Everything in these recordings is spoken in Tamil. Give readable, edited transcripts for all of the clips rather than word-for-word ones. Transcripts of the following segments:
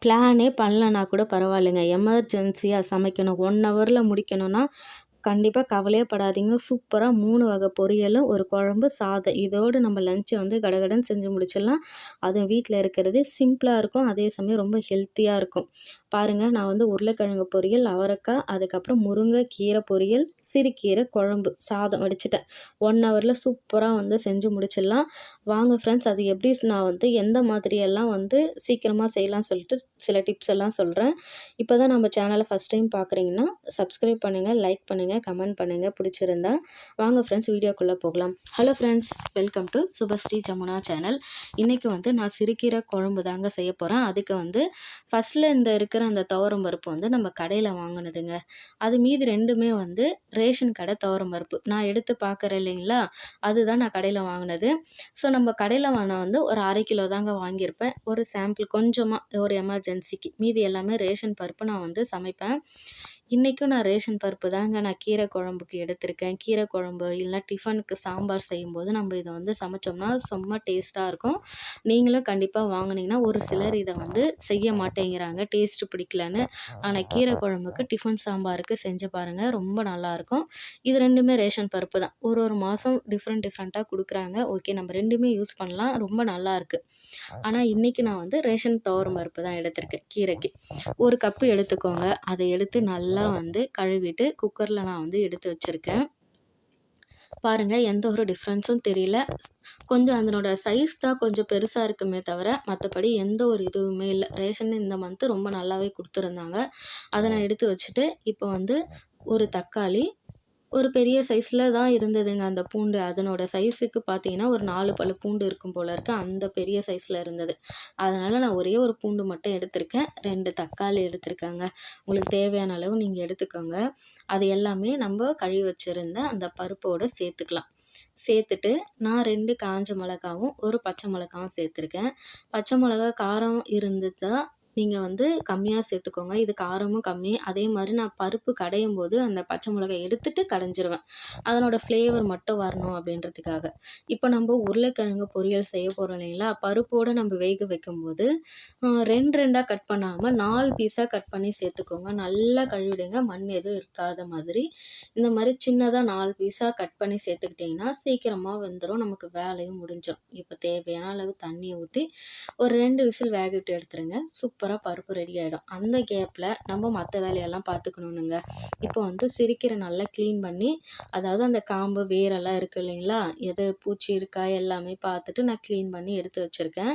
பிளானே பண்ணலனா கூட பரவாயில்லைங்க. எமர்ஜென்சியாக சமைக்கணும் 1 ஹவரில் முடிக்கணும்னா கண்டிப்பாக கவலையே படாதீங்க. சூப்பரா 3 வகை பொரியலும், ஒரு குழம்பு, சாதம் இதோடு நம்ம லஞ்சை வந்து கடகடன்னு செஞ்சு முடிச்சிடலாம். அதுவும் வீட்டில் இருக்கிறது சிம்பிளாக இருக்கும். அதே சமயம் ரொம்ப ஹெல்த்தியாக இருக்கும். பாருங்கள், நான் வந்து உருளைக்கிழங்கு பொரியல், அவரைக்காய், அதுக்கப்புறம் முருங்கைக்கீரை பொரியல், சிறுகீரை குழம்பு, சாதம் வடிச்சிட்டேன். 1 ஹவரில் சூப்பராக வந்து செஞ்சு முடிச்சிடலாம். வாங்க ஃப்ரெண்ட்ஸ், அது எப்படி நான் வந்து எந்த மாதிரியெல்லாம் வந்து சீக்கிரமாக செய்யலாம்னு சொல்லிட்டு சில டிப்ஸ் எல்லாம் சொல்கிறேன். இப்போ தான் நம்ம சேனலை ஃபஸ்ட் டைம் பார்க்குறீங்கன்னா சப்ஸ்கிரைப் பண்ணுங்கள், லைக் பண்ணுங்கள், கமெண்ட் பண்ணுங்கள் பிடிச்சிருந்தா. வாங்க ஃப்ரெண்ட்ஸ், வீடியோக்குள்ளே போகலாம். Hello friends, welcome to Subhashree Jamuna channel. இன்றைக்கி வந்து நான் சிறுகீரை குழம்பு தாங்க செய்ய போகிறேன். அதுக்கு வந்து ஃபஸ்ட்டில் இருக்கிற அந்த துவரம் பருப்பு வந்து நம்ம கடையில் வாங்கினதுங்க. அது மீதி 2மே வந்து ரேஷன் கடை துவரம் பருப்பு. நான் எடுத்து பார்க்குறேன் இல்லைங்களா, அதுதான் நான் கடையில் வாங்கினது. ஸோ நம்ம கடையில் வாங்கினா வந்து ஒரு 1/2 கிலோ தாங்க வாங்கியிருப்பேன். ஒரு சாம்பிள் கொஞ்சமாக ஒரு எமர்ஜென்சிக்கு. மீதி எல்லாமே ரேஷன் பருப்பு நான் வந்து சமைப்பேன். இன்றைக்கும் நான் ரேஷன் பருப்பு தாங்க நான் கீரை குழம்புக்கு எடுத்திருக்கேன். கீரை குழம்பு இல்லைனா டிஃபனுக்கு சாம்பார் செய்யும்போது நம்ம இதை வந்து சமைச்சோம்னா செம்ம டேஸ்ட்டாக இருக்கும். நீங்களும் கண்டிப்பாக வாங்கினீங்கன்னா, ஒரு சிலர் இதை வந்து செய்ய மாட்டேங்கிறாங்க டேஸ்ட்டு பிடிக்கலன்னு. ஆனால் கீரை குழம்புக்கு, டிஃபன் சாம்பாருக்கு செஞ்சு பாருங்கள், ரொம்ப நல்லாயிருக்கும். இது 2மே ரேஷன் பருப்பு தான். ஒரு மாதம் டிஃப்ரெண்ட்டாக கொடுக்குறாங்க. ஓகே, நம்ம 2மே யூஸ் பண்ணலாம். ரொம்ப நல்லாயிருக்கு. ஆனால் இன்றைக்கி நான் வந்து ரேஷன் துவரம் பருப்பு தான் எடுத்திருக்கேன் கீரைக்கு. 1 கப்பு எடுத்துக்கோங்க. அதை எடுத்து நல்லா வந்து கழுவிட்டு குக்கரில் நான் வந்து எடுத்து வச்சுருக்கேன். பாருங்கள், எந்த ஒரு டிஃப்ரென்ஸும் தெரியல. கொஞ்சம் அதனோட சைஸ் தான் கொஞ்சம் பெருசாக இருக்குமே தவிர மற்றபடி எந்த ஒரு இதுவுமே இல்லை. ரேஷன் இந்த மந்த்து ரொம்ப நல்லாவே கொடுத்துருந்தாங்க. அதை நான் எடுத்து வச்சுட்டு இப்போ வந்து ஒரு தக்காளி, ஒரு பெரிய சைஸில் தான் இருந்ததுங்க அந்த பூண்டு. அதனோட சைஸுக்கு பார்த்தீங்கன்னா ஒரு 4 பல்லு பூண்டு இருக்கும் போல இருக்குது. அந்த பெரிய சைஸில் இருந்தது. அதனால் நான் ஒரே ஒரு பூண்டு மட்டும் எடுத்திருக்கேன். 2 தக்காளி எடுத்திருக்கேங்க. உங்களுக்கு தேவையான அளவு நீங்கள் எடுத்துக்கோங்க. அது எல்லாமே நம்ம கழுவி வச்சுருந்த அந்த பருப்போடு சேர்த்துக்கலாம். சேர்த்துட்டு நான் 2 காஞ்ச மிளகாவும், ஒரு பச்சை மிளகாவும் சேர்த்துருக்கேன். பச்சை மிளகா காரம் இருந்துதா நீங்கள் வந்து கம்மியாக சேர்த்துக்கோங்க. இது காரமும் கம்மி. அதே மாதிரி நான் பருப்பு கடையும் போது அந்த பச்சை மிளகாய் எடுத்துட்டு கடைஞ்சிருவேன். அதனோட ஃப்ளேவர் மட்டும் வரணும் அப்படின்றதுக்காக. இப்போ நம்ம உருளைக்கிழங்கு பொரியல் செய்ய போகிறோம் இல்லைங்களா, பருப்போடு நம்ம வேக வைக்கும்போது 2 கட் பண்ணாமல் 4 பீஸாக கட் பண்ணி சேர்த்துக்கோங்க. நல்லா கழுவிடுங்க, மண் எதுவும் இருக்காத மாதிரி. இந்த மாதிரி சின்னதாக 4 பீஸாக கட் பண்ணி சேர்த்துக்கிட்டிங்கன்னா சீக்கிரமாக வெந்துடும், நமக்கு வேலையும் முடிஞ்சிடும். இப்போ தேவையான அளவு தண்ணியை ஊற்றி ஒரு 2 விசில் வேக விட்டு எடுத்துருங்க. சூப்பராக பருப்பு ரெடி ஆகிடும். அந்த கேப்பில் நம்ம மற்ற வேலையெல்லாம் பார்த்துக்கணுங்க. இப்போ வந்து சிறுகீரை நல்லா க்ளீன் பண்ணி, அதாவது அந்த காம்பு வேரெல்லாம் இருக்குது இல்லைங்களா, எது பூச்சி இருக்கா எல்லாமே பார்த்துட்டு நான் க்ளீன் பண்ணி எடுத்து வச்சுருக்கேன்.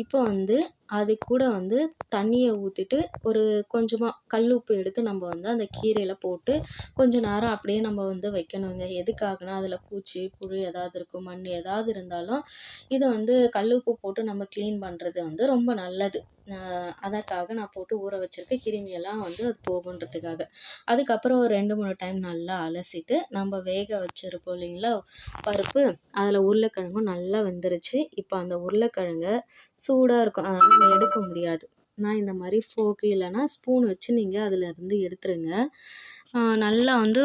இப்போ வந்து அது கூட வந்து தண்ணியை ஊற்றிட்டு ஒரு கொஞ்சமாக கல் உப்பு எடுத்து நம்ம வந்து அந்த கீரையில் போட்டு கொஞ்சம் நேரம் அப்படியே நம்ம வந்து வைக்கணுங்க. எதுக்காகனா அதில் பூச்சி புழு ஏதாவது இருக்கும், மண் ஏதாவது இருந்தாலும் இதை வந்து கல் உப்பு போட்டு நம்ம க்ளீன் பண்ணுறது வந்து ரொம்ப நல்லது. அதற்காக நான் போட்டு ஊற வச்சுருக்கேன். கிருமியெல்லாம் வந்து அது போகுன்றதுக்காக. அதுக்கப்புறம் ஒரு 2-3 டைம் நல்லா அலசிட்டு நம்ம வேக வச்சுருப்போம் இல்லைங்களா பருப்பு, அதில் உருளைக்கிழங்கும் நல்லா வெந்துருச்சு. இப்போ அந்த உருளைக்கிழங்க சூடாக இருக்கும், அதனால் நம்ம எடுக்க முடியாது. நான் இந்த மாதிரி ஃபோர்க்கு இல்லைனா ஸ்பூன் வச்சு நீங்கள் அதிலேருந்து எடுத்துருங்க. நல்லா வந்து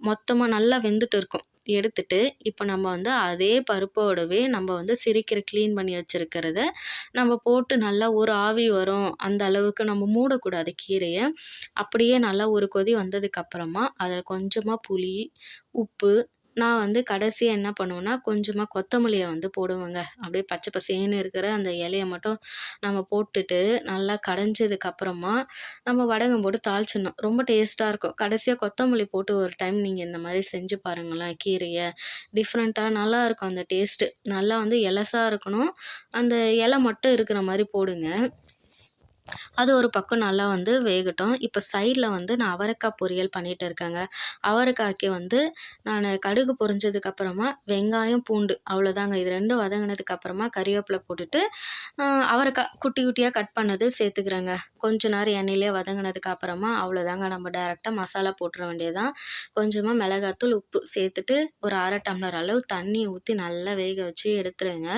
மொத்தமாக நல்லா வெந்துட்டு இருக்கும். எடுத்துட்டு இப்போ நம்ம வந்து அதே பருப்போடவே நம்ம வந்து சிறுகீரை க்ளீன் பண்ணி வச்சுருக்கிறத நம்ம போட்டு நல்லா ஒரு ஆவி வரும் அந்த அளவுக்கு நம்ம மூடக்கூடாது கீரையை. அப்படியே நல்லா ஒரு கொதி வந்ததுக்கப்புறமா அதில் கொஞ்சமாக புளி, உப்பு, நான் வந்து கடைசியாக என்ன பண்ணுவேன்னா கொஞ்சமாக கொத்தமல்லியை வந்து போடுவேங்க. அப்படியே பச்சை பசேன்னு இருக்கிற அந்த இலையை மட்டும் நம்ம போட்டுட்டு நல்லா கடைஞ்சதுக்கப்புறமா நம்ம வடகம் போட்டு தாளிச்சிடணும். ரொம்ப டேஸ்ட்டாக இருக்கும். கடைசியாக கொத்தமல்லி போட்டு ஒரு டைம் நீங்கள் இந்த மாதிரி செஞ்சு பாருங்களேன். கீரையை டிஃப்ரெண்ட்டாக நல்லாயிருக்கும் அந்த டேஸ்ட்டு. நல்லா வந்து எலசாக இருக்கணும், அந்த இலை மட்டும் இருக்கிற மாதிரி போடுங்க. அது ஒரு பக்கம் நல்லா வந்து வேகட்டும். இப்போ சைடில் வந்து நான் அவரைக்காய் பொரியல் பண்ணிகிட்டு இருக்கேங்க. அவரைக்காய்க்கு வந்து நான் கடுகு பொரிஞ்சதுக்கப்புறமா வெங்காயம், பூண்டு அவ்வளோதாங்க. இது 2ம் வதங்கினதுக்கப்புறமா கறிவேப்பிலை போட்டுட்டு அவரைக்காய் குட்டி குட்டியாக கட் பண்ணது சேர்த்துக்கிறேங்க. கொஞ்ச நேரம் எண்ணெயிலே வதங்கினதுக்கப்புறமா அவ்வளோதாங்க, நம்ம டைரெக்டாக மசாலா போட்டுற வேண்டியதுதான். கொஞ்சமாக மிளகாத்தூள், உப்பு சேர்த்துட்டு ஒரு 1/2 டம்ளர் அளவு தண்ணியை ஊற்றி நல்லா வேக வச்சு எடுத்துருங்க.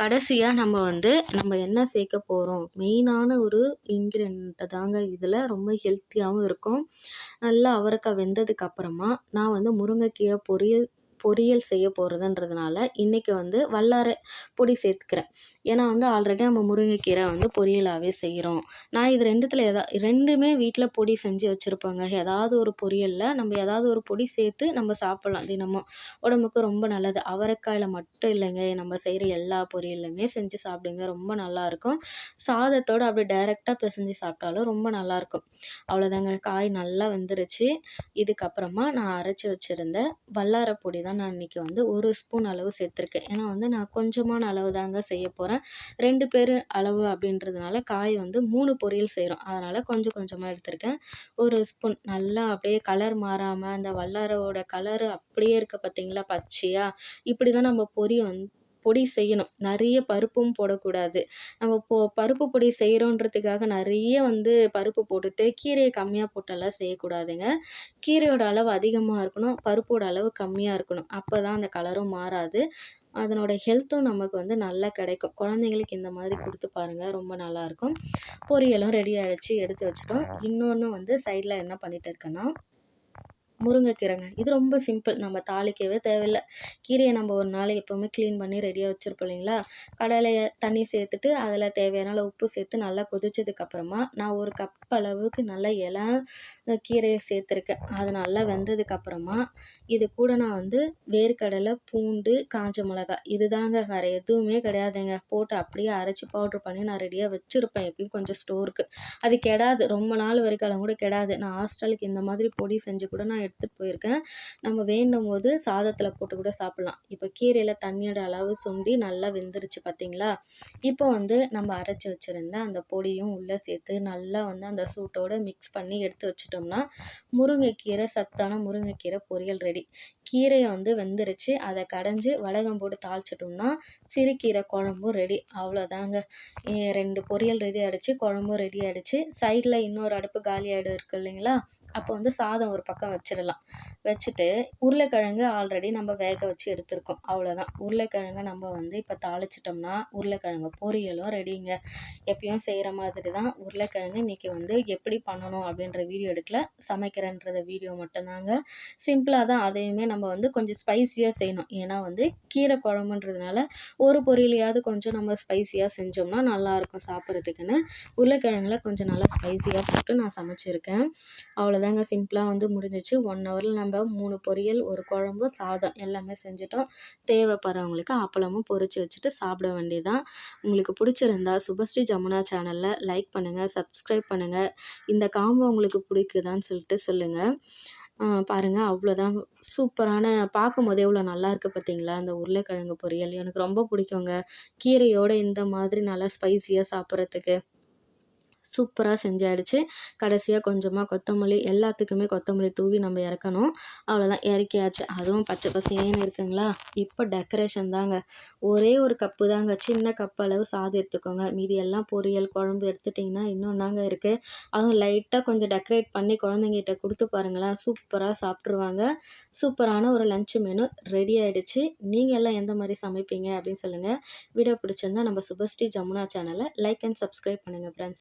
கடைசியாக நம்ம என்ன சேர்க்க போகிறோம், மெயினான ஒரு இன்க்ரீடியன்ட் தாங்க இதில், ரொம்ப ஹெல்த்தியாகவும் இருக்கும். நல்லா அவரைக்காய் வெந்ததுக்கப்புறமா நான் வந்து முருங்கைக்கீரை பொரியல் பொரியல் செய்ய போகிறதுன்றதுனால இன்றைக்கி வந்து வல்லார பொடி சேர்த்துக்கிறேன். ஏன்னா வந்து ஆல்ரெடி நம்ம முருங்கைக்கீரை வந்து பொரியலாகவே செய்கிறோம். நான் இது 2த்துல ரெண்டுமே வீட்டில் பொடி செஞ்சு வச்சுருப்போங்க. ஏதாவது ஒரு பொரியலில் நம்ம ஏதாவது ஒரு பொடி சேர்த்து நம்ம சாப்பிட்லாம் தினமும். உடம்புக்கு ரொம்ப நல்லது. அவரைக்காயில மட்டும் இல்லைங்க, நம்ம செய்கிற எல்லா பொரியல்லுமே செஞ்சு சாப்பிடுங்க. ரொம்ப நல்லாயிருக்கும். சாதத்தோடு அப்படியே டைரெக்டாக பிசைஞ்சு சாப்பிட்டாலும் ரொம்ப நல்லாயிருக்கும். அவ்வளோதாங்க, காய் நல்லா வெந்துருச்சு. இதுக்கப்புறமா நான் அரைச்சி வச்சுருந்த வல்லார பொடி தான் நான் இன்றைக்கி வந்து 1 ஸ்பூன் அளவு சேர்த்துருக்கேன். ஏன்னா வந்து நான் கொஞ்சமான அளவு தாங்க செய்ய போகிறேன். 2 பேர் அளவு அப்படின்றதுனால காய் வந்து 3 பொரியல் செய்கிறோம். அதனால் கொஞ்சம் கொஞ்சமாக எடுத்திருக்கேன். 1 ஸ்பூன் நல்லா அப்படியே கலர் மாறாமல் அந்த வல்லாரோட கலரு அப்படியே இருக்க பார்த்தீங்களா பச்சையா, இப்படி தான் நம்ம பொடி செய்யணும். நிறைய பருப்பும் போடக்கூடாது. நம்ம பருப்பு பொடி செய்கிறோன்றதுக்காக நிறைய வந்து பருப்பு போட்டுட்டு கீரையை கம்மியாக போட்டெல்லாம் செய்யக்கூடாதுங்க. கீரையோட அளவு அதிகமாக இருக்கணும், பருப்போட அளவு கம்மியாக இருக்கணும். அப்போ தான் அந்த கலரும் மாறாது. அதனோட ஹெல்த்தும் நமக்கு வந்து நல்லா கிடைக்கும். குழந்தைங்களுக்கு இந்த மாதிரி கொடுத்து பாருங்கள், ரொம்ப நல்லாயிருக்கும். பொரியலும் ரெடி ஆகிடுச்சு, எடுத்து வச்சுட்டோம். இன்னொன்று வந்து சைடில் என்ன பண்ணிட்டு இருக்கேன்னா, முருங்கைக்கீரைங்க. இது ரொம்ப சிம்பிள். நம்ம தாளிக்கவே தேவையில்ல. கீரையை நம்ம ஒரு நாள் எப்போவுமே க்ளீன் பண்ணி ரெடியாக வச்சுருப்போம் இல்லைங்களா? கடாயில தண்ணி சேர்த்துட்டு அதில் தேவையான அளவு உப்பு சேர்த்து நல்லா கொதிச்சதுக்கப்புறமா நான் 1 கப் அளவுக்கு நல்லா கீரையை சேர்த்துருக்கேன். அது நல்லா வெந்ததுக்கப்புறமா இது கூட நான் வந்து வேர்க்கடலை, பூண்டு, காஞ்ச மிளகாய் இதுதாங்க. வேறு எதுவுமே கிடையாதுங்க. போட்டு அப்படியே அரைச்சி பவுட்ரு பண்ணி நான் ரெடியாக வச்சுருப்பேன் எப்பயும் கொஞ்சம் ஸ்டோருக்கு. அது கெடாது. ரொம்ப நாள் வரைக்கும் கூட கெடாது. நான் ஹாஸ்டலுக்கு இந்த மாதிரி பொடி செஞ்சு கூட நான் எடுத்துகிட்டு போயிருக்கேன். நம்ம வேண்டும்போது சாதத்தில் போட்டு கூட சாப்பிட்லாம். இப்போ கீரையில் தண்ணியோட அளவு சுண்டி நல்லா வெந்துருச்சு பார்த்தீங்களா? இப்போ வந்து நம்ம அரைச்சி வச்சுருந்த அந்த பொடியும் உள்ளே சேர்த்து நல்லா வந்து அந்த சூட்டோடு மிக்ஸ் பண்ணி எடுத்து வச்சுட்டோம்னா முருங்கைக்கீரை, சத்தான முருங்கைக்கீரை பொரியல் ரெடி. கீரையை வந்து வெந்துருச்சு. அதை கடைஞ்சி வடகம் போட்டு தாளிச்சிட்டோம்னா சிறுகீரை குழம்பும் ரெடி. அவ்வளோதாங்க. 2 பொரியல் ரெடி ஆகிடுச்சு, குழம்பும் ரெடி ஆகிடுச்சு. சைடில் இன்னொரு அடுப்பு காலி ஆகிடும் இருக்கு இல்லைங்களா? அப்போ வந்து சாதம் ஒரு பக்கம் வச்சிடலாம். வச்சுட்டு உருளைக்கிழங்கு ஆல்ரெடி நம்ம வேக வச்சு எடுத்துருக்கோம். அவ்வளோதான். உருளைக்கிழங்க நம்ம வந்து இப்போ தாளிச்சிட்டோம்னா உருளைக்கிழங்கு பொரியலும் ரெடிங்க. எப்பயும் செய்கிற மாதிரி தான். உருளைக்கிழங்கு இன்றைக்கி வந்து எப்படி பண்ணணும் அப்படின்ற வீடியோ எடுக்கல, சமைக்கிறேன்றத வீடியோ மட்டும்தாங்க. சிம்பிளாக தான் அதையுமே நம்ம வந்து கொஞ்சம் ஸ்பைஸியாக செய்யணும். ஏன்னா வந்து கீரை குழம்புன்றதுனால ஒரு பொரியலையாவது கொஞ்சம் நம்ம ஸ்பைஸியாக செஞ்சோம்னா நல்லாயிருக்கும் சாப்பிட்றதுக்குன்னு உருளைக்கிழங்குல கொஞ்சம் நல்லா ஸ்பைஸியாக போட்டு நான் சமைச்சிருக்கேன். அவ்வளோதாங்க, சிம்பிளாக வந்து முடிஞ்சிச்சு. 1 ஹவரில் நம்ம 3 பொரியல், 1 குழம்பு, சாதம் எல்லாமே செஞ்சுட்டோம். தேவைப்படுறவங்களுக்கு அப்பளமும் பொரிச்சு வச்சுட்டு சாப்பிட வேண்டியதுதான். உங்களுக்கு பிடிச்சிருந்தா சுபஸ்ரீ ஜமுனா சேனலில் லைக் பண்ணுங்கள், சப்ஸ்கிரைப் பண்ணுங்கள். இந்த காம்போ உங்களுக்கு பிடிக்குதான்னு சொல்லிட்டு சொல்லுங்கள். பாருங்கள், அவ்வளோதான். சூப்பரான பார்க்கும்போதே எவ்வளோ நல்லாயிருக்கு பார்த்தீங்களா? அந்த உருளைக்கிழங்கு பொரியல் எனக்கு ரொம்ப பிடிக்குங்க. கீரையோடு இந்த மாதிரி நல்லா ஸ்பைஸியாக சாப்பிட்றதுக்கு சூப்பராக செஞ்சாயிடுச்சு. கடைசியாக கொஞ்சமாக கொத்தமல்லி, எல்லாத்துக்குமே கொத்தமல்லி தூவி நம்ம இறக்கணும். அவ்வளோதான், இறக்கியாச்சு. அதுவும் பச்சை பசேன்னு இருக்குங்களா? இப்போ டெக்கரேஷன் தாங்க. ஒரே ஒரு கப்பு தாங்க, சின்ன கப் அளவு சாதம் எடுத்துக்கோங்க. மீதி எல்லாம் பொரியல், குழம்பு எடுத்துட்டிங்கன்னா இன்னும் தாங்க இருக்குது. அதுவும் லைட்டாக கொஞ்சம் டெக்கரேட் பண்ணி குழந்தைங்கிட்ட கொடுத்து பாருங்களேன், சூப்பராக சாப்பிட்ருவாங்க. சூப்பரான ஒரு லஞ்ச் மெனு ரெடி ஆகிடுச்சு. நீங்கள் எல்லாம் எந்த மாதிரி சமைப்பீங்க அப்படின்னு சொல்லுங்கள். வீடியோ பிடிச்சிருந்தா நம்ம சுபஸ்ரீ ஜமுனா சேனலை லைக் அண்ட் சப்ஸ்கிரைப் பண்ணுங்கள் ஃப்ரெண்ட்ஸ்.